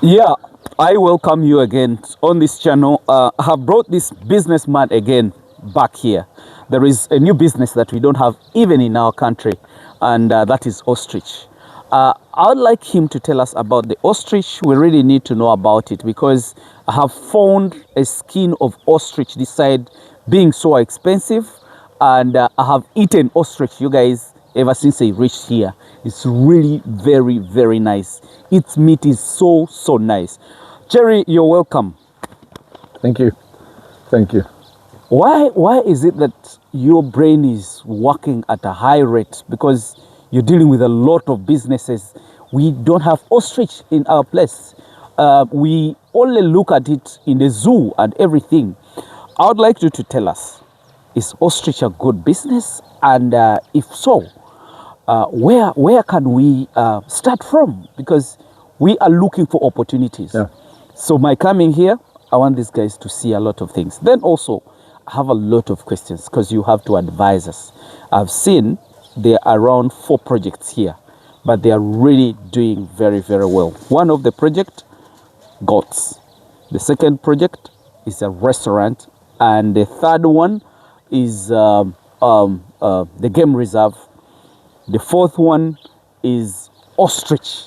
Yeah, I welcome you again on this channel. I have brought this businessman again back here. There is a new business that we don't have even in our country, and that is ostrich. I would like him to tell us about the ostrich. We really need to know about it because I have found a skin of ostrich this side being so expensive, and I have eaten ostrich, you guys, ever since I reached here. It's really very nice. Its meat is so nice. Jerry, you're welcome. Thank you. Thank you. Why is it that your brain is working at a high rate? Because you're dealing with a lot of businesses. We don't have ostrich in our place. We only look at it in the zoo and everything. I would like you to tell us, is ostrich a good business? And if so, where can we start from? Because we are looking for opportunities. Yeah. So my coming here, I want these guys to see a lot of things. Then also, I have a lot of questions because you have to advise us. I've seen there are around 4 projects here, but they are really doing very well. One of the project, goats. The second project is a restaurant, and the third one is the game reserve. The fourth one is ostrich.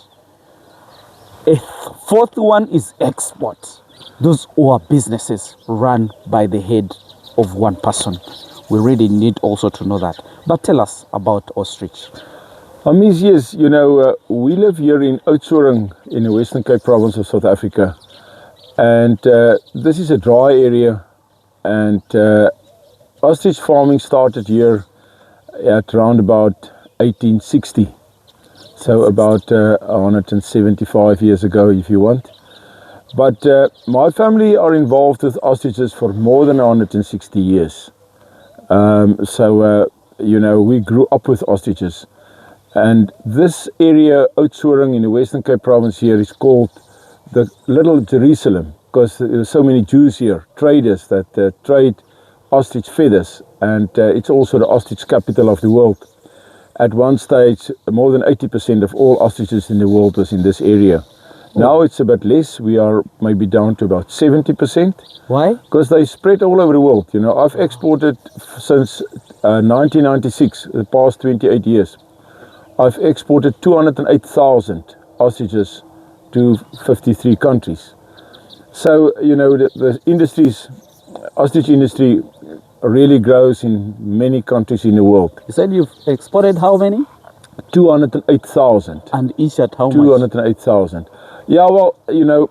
A fourth one is export. Those are businesses run by the head of one person. We really need also to know that. But tell us about ostrich. Hamiisi, yes, we live here in Oudtshoorn in the Western Cape province of South Africa. And this is a dry area. And ostrich farming started here at around about 1860. So about 175 years ago, if you want. But my family are involved with ostriches for more than 160 years. We grew up with ostriches. And this area, Oudtshoorn in the Western Cape province here, is called the Little Jerusalem, because there are so many Jews here, traders that trade ostrich feathers. And it's also the ostrich capital of the world. At one stage, more than 80% of all ostriches in the world was in this area. Now it's a bit less. We are maybe down to about 70%. Why? Because they spread all over the world. I've exported since 1996, the past 28 years. I've exported 208,000 ostriches to 53 countries. So, the ostrich industry really grows in many countries in the world. You said you've exported how many? 208,000. And each at how much? 208,000. Yeah, well,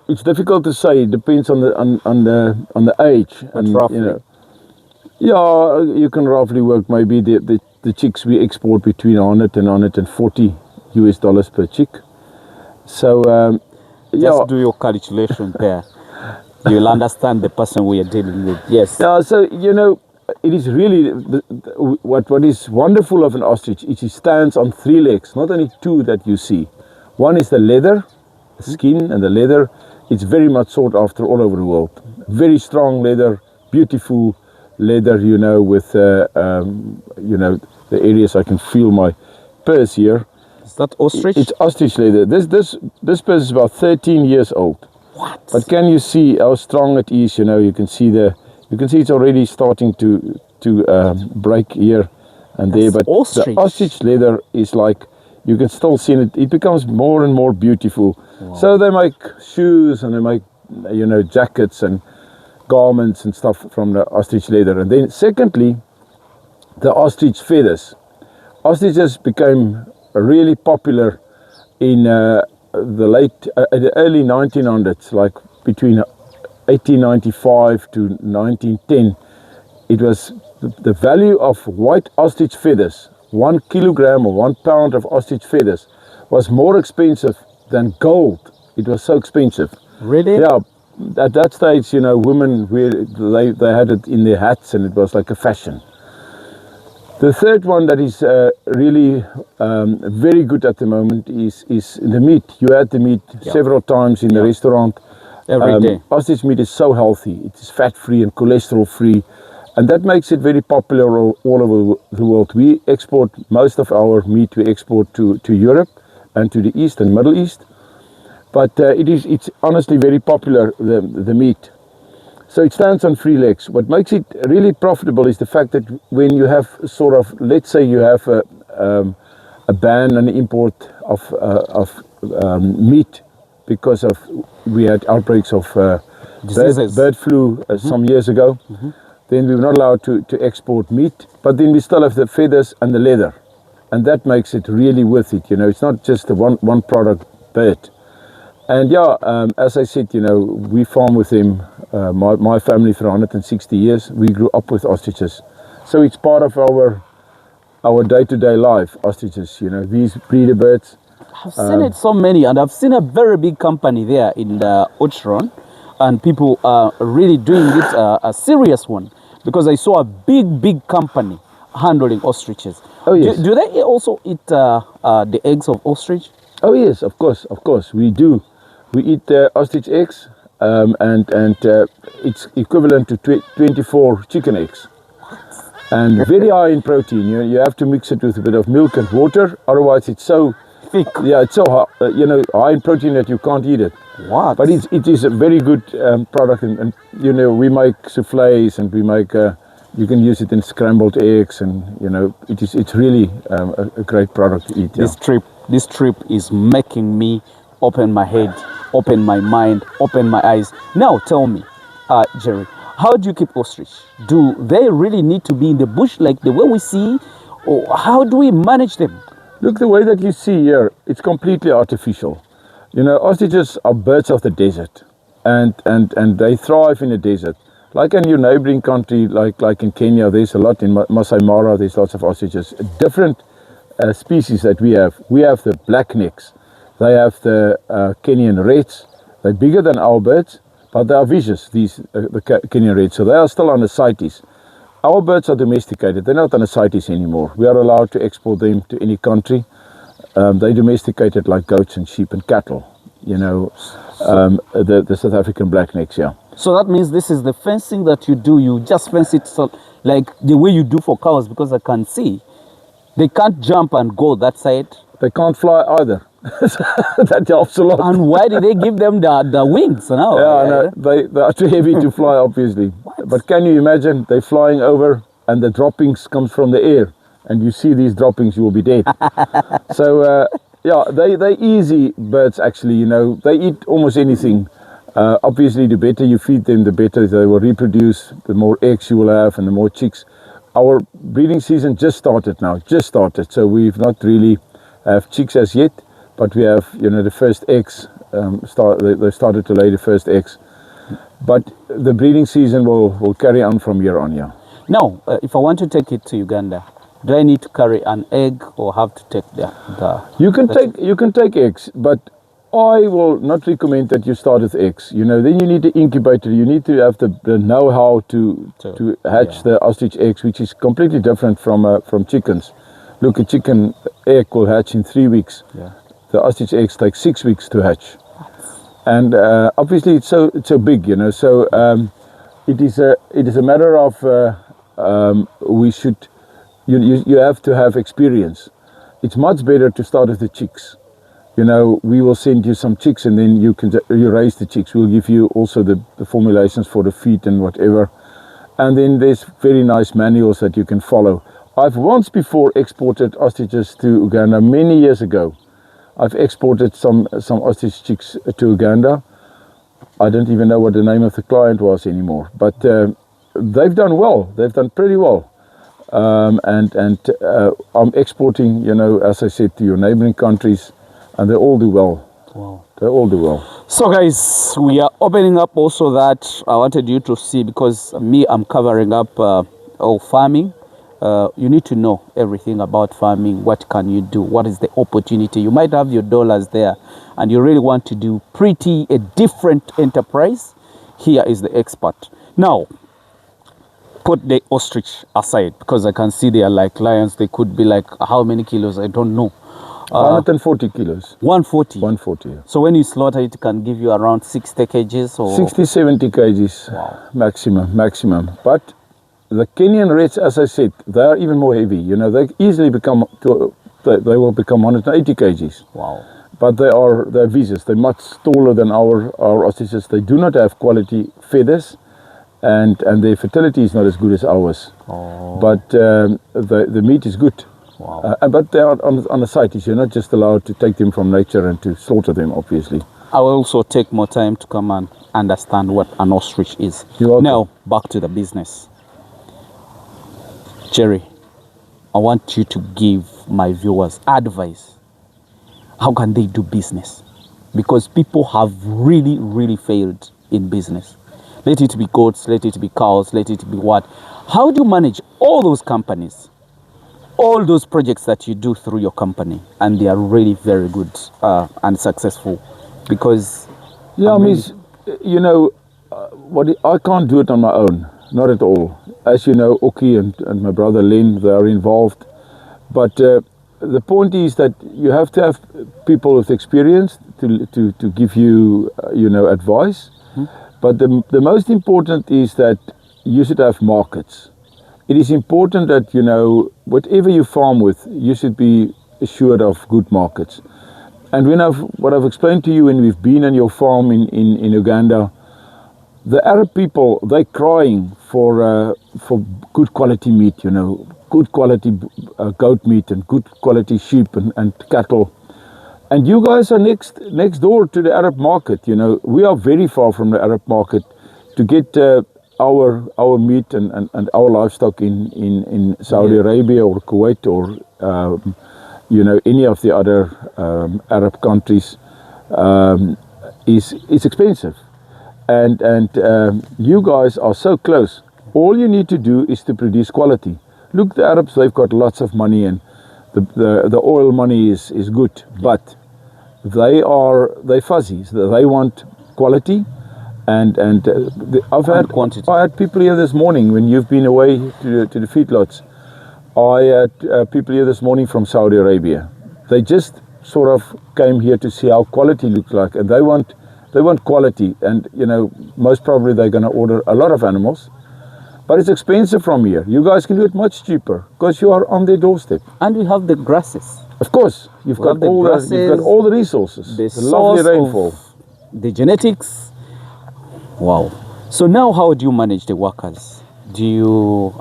it's difficult to say. It depends on the age. But roughly. Yeah, you can roughly work maybe the chicks we export between 100 and 140 US dollars per chick. So just do your calculation there. You'll understand the person we are dealing with. Yes. Yeah, so it is really what is wonderful of an ostrich is it stands on 3 legs, not only 2 that you see. One is the leather, the skin and the leather. It's very much sought after all over the world. Very strong leather, beautiful leather, with the areas I can feel my purse here. Is that ostrich? It's ostrich leather. This purse is about 13 years old. What? But can you see how strong it is? You can see it's already starting to break here and there. But ostrich. The ostrich leather is like, you can still see it. It becomes more and more beautiful. Wow. So they make shoes and they make jackets and garments and stuff from the ostrich leather. And then secondly, the ostrich feathers. Ostriches became really popular in the early 1900s, like between 1895 to 1910. It was the value of white ostrich feathers, 1 kilogram or 1 pound of ostrich feathers, was more expensive than gold. It was so expensive. Really? Yeah. At that stage, women they had it in their hats, and it was like a fashion. The third one that is really very good at the moment is the meat. You had the meat several times in the restaurant. Every day. Ostrich meat is so healthy. It is fat-free and cholesterol-free. And that makes it very popular all over the world. We export most of our meat, we export to Europe and to the East and Middle East. But it's honestly very popular, the meat. So it stands on 3 legs. What makes it really profitable is the fact that when you have sort of, let's say you have a ban on the import of meat because of, we had outbreaks of bird flu some years ago, then we were not allowed to export meat, but then we still have the feathers and the leather. And that makes it really worth it, you know. It's not just a one product bird. And yeah, as I said, you know, we farm with them, my family for 160 years. We grew up with ostriches. So it's part of our day-to-day life, ostriches, you know, these breeder birds. I've seen it so many, and I've seen a very big company there in the Otron, and people are really doing it a serious one, because I saw a big company handling ostriches. Oh yes. Do they also eat the eggs of ostrich? Oh yes, of course, we do. We eat ostrich eggs, and it's equivalent to 24 chicken eggs. And very high in protein. You have to mix it with a bit of milk and water, otherwise it's so thick. Yeah, it's so you know, high in protein that you can't eat it. What? But it is a very good product, and you know, we make soufflés, and we make you can use it in scrambled eggs, and you know, it's really a great product to eat. Yeah. This trip is making me open my head, open my mind, open my eyes. Now tell me, Jerry, how do you keep ostrich? Do they really need to be in the bush like the way we see, or how do we manage them? Look, the way that you see here, it's completely artificial. You know, ostriches are birds of the desert, and they thrive in the desert. Like in your neighboring country, like in Kenya, there's a lot. In Masai Mara, there's lots of ostriches. Different species that we have. We have the blacknecks. They have the Kenyan reds. They're bigger than our birds, but they are vicious, the Kenyan reds. So they are still on the CITES. Our birds are domesticated. They're not on the CITES anymore. We are allowed to export them to any country. They're domesticated like goats and sheep and cattle. You know, the South African blacknecks, yeah. So that means this is the fencing that you do. You just fence it so, like the way you do for cows, because I can see they can't jump and go that side. They can't fly either. That helps a lot. And why did they give them the wings now? Yeah, no, they are too heavy to fly, obviously. What? But can you imagine, they're flying over and the droppings comes from the air, and you see these droppings, you will be dead. So yeah, they're easy birds actually, you know. They eat almost anything. Obviously, the better you feed them, the better they will reproduce, the more eggs you will have and the more chicks. Our breeding season just started now, so we've not really have chicks as yet, but we have, you know, the first eggs, they started to lay the first eggs. But the breeding season will carry on from here on, yeah. Now, if I want to take it to Uganda, do I need to carry an egg or have to take the You can take eggs, but I will not recommend that you start with eggs. You know, then you need the incubator. You need to have the know-how to hatch the ostrich eggs, which is completely different from chickens. Look, a chicken egg will hatch in 3 weeks. Yeah. The ostrich eggs take 6 weeks to hatch, and obviously it's so big, you know. So it is a matter of you have to have experience. It's much better to start with the chicks. You know, we will send you some chicks, and then you raise the chicks. We'll give you also the formulations for the feed and whatever. And then there's very nice manuals that you can follow. I've once before exported ostriches to Uganda many years ago. I've exported some ostrich chicks to Uganda. I don't even know what the name of the client was anymore, but they've done well. They've done pretty well. I'm exporting, you know, as I said, to your neighboring countries, and they all do well. Wow. They all do well. So guys, we are opening up also that I wanted you to see, because I'm covering up all farming. You need to know everything about farming. What can you do? What is the opportunity? You might have your dollars there and you really want to do a different enterprise. Here is the expert. Now, put the ostrich aside, because I can see they are like lions. They could be like how many kilos? I don't know. 140 kilos. 140? 140, yeah. So when you slaughter it, can give you around 60 kgs? Or 60, 70 kgs. Wow. Maximum. But the Kenyan reds, as I said, they are even more heavy. You know, they easily they will become 180 kgs. Wow. but they're visas. They're much taller than our ostriches. They do not have quality feathers, and their fertility is not as good as ours. But the meat is good. Wow. But they are on the CITES. You're not just allowed to take them from nature and to slaughter them, obviously. I will also take more time to come and understand what an ostrich is. You're welcome. Now, back to the business. Jerry, I want you to give my viewers advice. How can they do business? Because people have really, really failed in business. Let it be goats, let it be cows, let it be what. How do you manage all those companies? All those projects that you do through your company, and they are really very good and successful. Because yeah, you know, I can't do it on my own, not at all. As you know, Oki and my brother Len, they are involved. But the point is that you have to have people with experience to give you, advice. But the most important is that you should have markets. It is important that, whatever you farm with, you should be assured of good markets. And what I've explained to you when we've been on your farm in Uganda, the Arab people, they're crying for good quality meat, good quality goat meat and good quality sheep and cattle. And you guys are next door to the Arab market. We are very far from the Arab market to get our meat and our livestock in Saudi Arabia or Kuwait or any of the other Arab countries is expensive, and you guys are so close. All you need to do is to produce quality. Look, the Arabs, they've got lots of money, and the oil money is good, but they're fuzzy. So they want quality, and I've had quantity. I had people here this morning when you've been away to the feedlots. I had people here this morning from Saudi Arabia. They just sort of came here to see how quality looks like, and they want quality. And most probably they're going to order a lot of animals, but it's expensive from here. You guys can do it much cheaper because you are on their doorstep. And we have the grasses. Of course, you've got all the resources. The lovely source rainfall. Of the genetics. Wow. So now, how do you manage the workers? Do you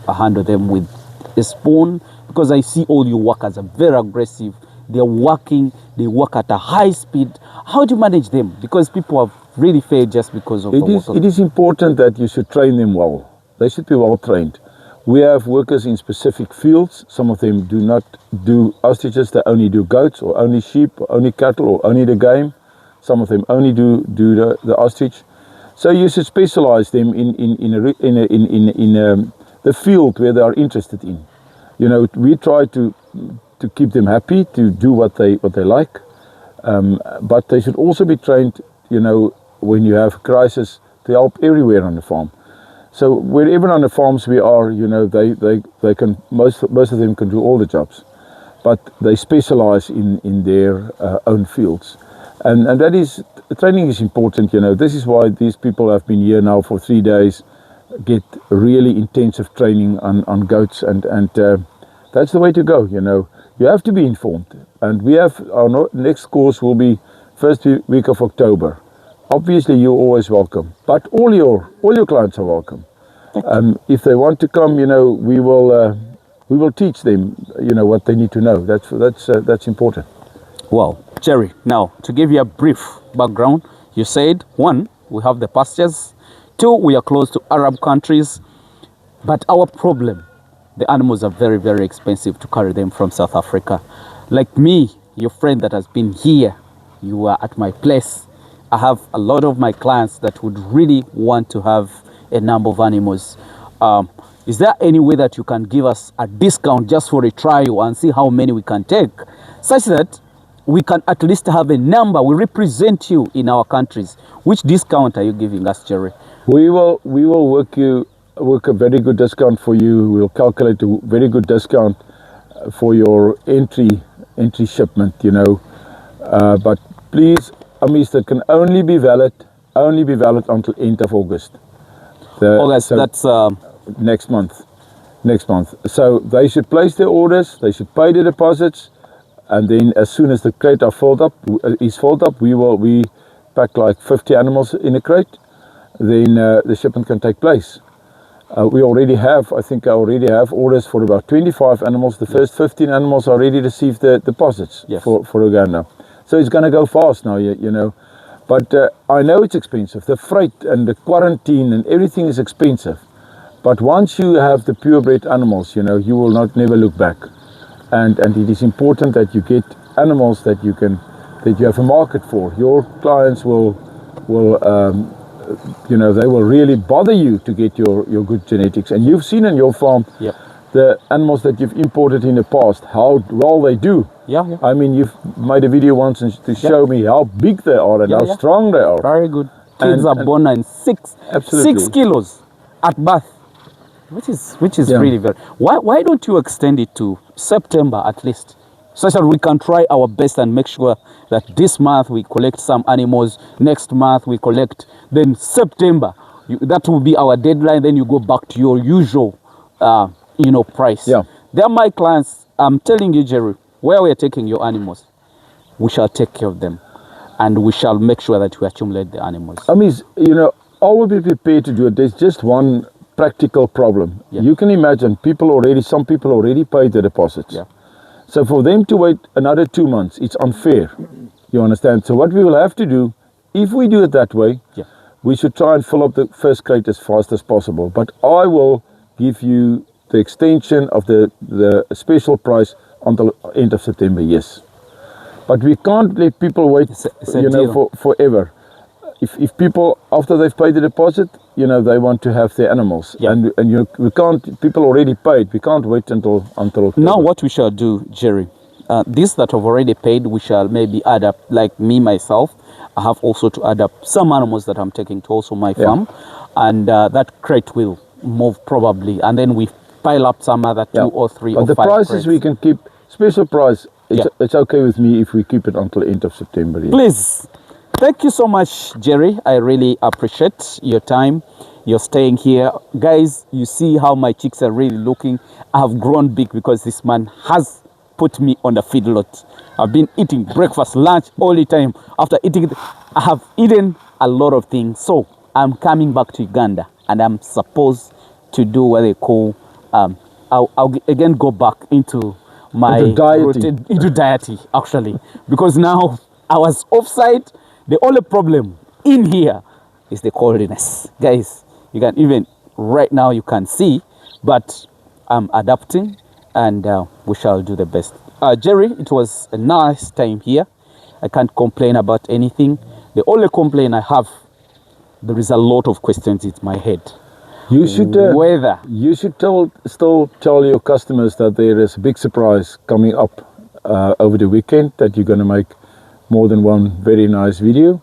handle them with a spoon? Because I see all your workers are very aggressive. They work at a high speed. How do you manage them? Because people have really failed just because of it is important that you should train them well. They should be well trained. We have workers in specific fields. Some of them do not do ostriches. They only do goats or only sheep or only cattle or only the game. Some of them only do the ostrich. So you should specialize them in the field where they are interested in. We try to keep them happy to do what they like, but they should also be trained. When you have a crisis, to help everywhere on the farm. So wherever on the farms we are, they can most of them can do all the jobs, but they specialize in their own fields. And that is, training is important. This is why these people have been here now for 3 days, get really intensive training on goats, and that's the way to go. You have to be informed, and we have our next course will be first week of October. Obviously, you're always welcome, but all your clients are welcome. If they want to come, we will teach them, what they need to know. That's important. Wow, Jerry, now to give you a brief background, you said 1, we have the pastures, 2, we are close to Arab countries, but our problem, the animals are very, very expensive to carry them from South Africa. Like me, your friend that has been here, you are at my place. I have a lot of my clients that would really want to have a number of animals. Is there any way that you can give us a discount just for a trial and see how many we can take, such that we can at least have a number? We represent you in our countries. Which discount are you giving us, Jerry? We will work a very good discount for you. We'll calculate a very good discount for your entry shipment. But please, Hamiisi, that can only be valid until end of August. That's next month. So they should place their orders. They should pay the deposits. and then as soon as the crate is filled up, we pack like 50 animals in a crate. Then the shipment can take place. I already have orders for about 25 animals. The first 15 animals already received the deposits for Uganda. So it's going to go fast now, you know. But I know it's expensive. The freight and the quarantine and everything is expensive. But once you have the purebred animals, you know, you will never look back. And it is important that you get animals that you have a market for. Your clients will you know, they will really bother you to get your good genetics. And you've seen in your farm the animals that you've imported in the past, how well they do. I mean, you've made a video once to show me how big they are and how strong they are. Very good. Kids are born in 6 kilos at birth, which is really very. Why don't you extend it to September at least, so that we can try our best and make sure that this month we collect some animals, next month we collect, then September, that will be our deadline. Then you go back to your usual, you know, price. They're my clients. I'm telling you, Jerry, where we are taking your animals, we shall take care of them, and we shall make sure that we accumulate the animals. I mean, you know, I will be prepared to do it. There's just one practical problem. You can imagine some people already paid the deposits. So for them to wait another 2 months, it's unfair. You understand? So what we will have to do, if we do it that way, we should try and fill up the first crate as fast as possible. But I will give you the extension of the special price until end of September, yes. But we can't let people wait, you know, forever. If people, after they've paid the deposit, you know, they want to have their animals, and we can't. People already paid. We can't wait until October. Now, what we shall do, Jerry, these that have already paid, we shall maybe add up. Like me myself, I have also to add up some animals that I'm taking to also my farm, and that crate will move probably, and then we pile up some other 2 or 3 or 5 the prices crates. We can keep special price. It's okay with me if we keep it until end of September. Please. Thank you so much, Jerry. I really appreciate your time. You're staying here. Guys, you see how my chicks are really looking. I have grown big because this man has put me on the feedlot. I've been eating breakfast, lunch all the time. After eating, I have eaten a lot of things. So I'm coming back to Uganda, and I'm supposed to do what they call, I'll again go back into my dieting. Into dieting, actually, because now I was offside. The only problem in here is the coldness. Guys, you can even, right now you can see, but I'm adapting, and we shall do the best. Jerry, it was a nice time here. I can't complain about anything. The only complaint I have, there is a lot of questions in my head. You should still tell your customers that there is a big surprise coming up over the weekend, that you're going to make more than one very nice video.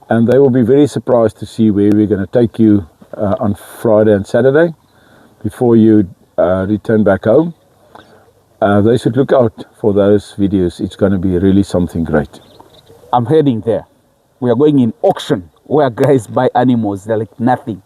And they will be very surprised to see where we're going to take you on Friday and Saturday before you return back home. They should look out for those videos. It's going to be really something great. I'm heading there. We are going in auction where guys buy animals. They're like nothing.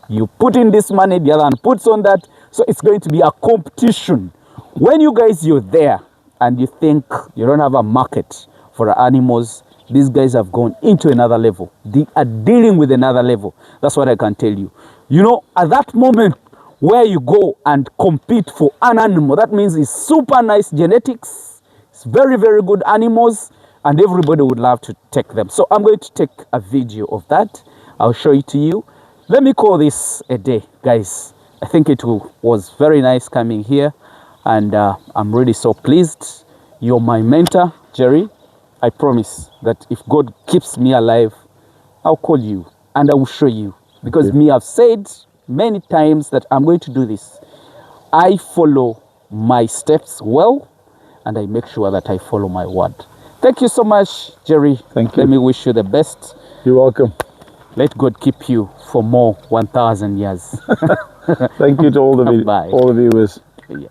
You put in this money, the other one puts on that. So it's going to be a competition. When you're there and you think you don't have a market for the animals, these guys have gone into another level. They are dealing with another level. That's what I can tell you. You know, at that moment where you go and compete for an animal, that means it's super nice genetics. It's very, very good animals, and everybody would love to take them. So I'm going to take a video of that. I'll show it to you. Let me call this a day, guys. I think it was very nice coming here, and I'm really so pleased. You're my mentor, Jerry. I promise that if God keeps me alive, I'll call you and I will show you. Because me, I've said many times that I'm going to do this. I follow my steps well, and I make sure that I follow my word. Thank you so much, Jerry. Thank you. Let me wish you the best. You're welcome. Let God keep you for more 1,000 years. Thank you to all the viewers. Yes.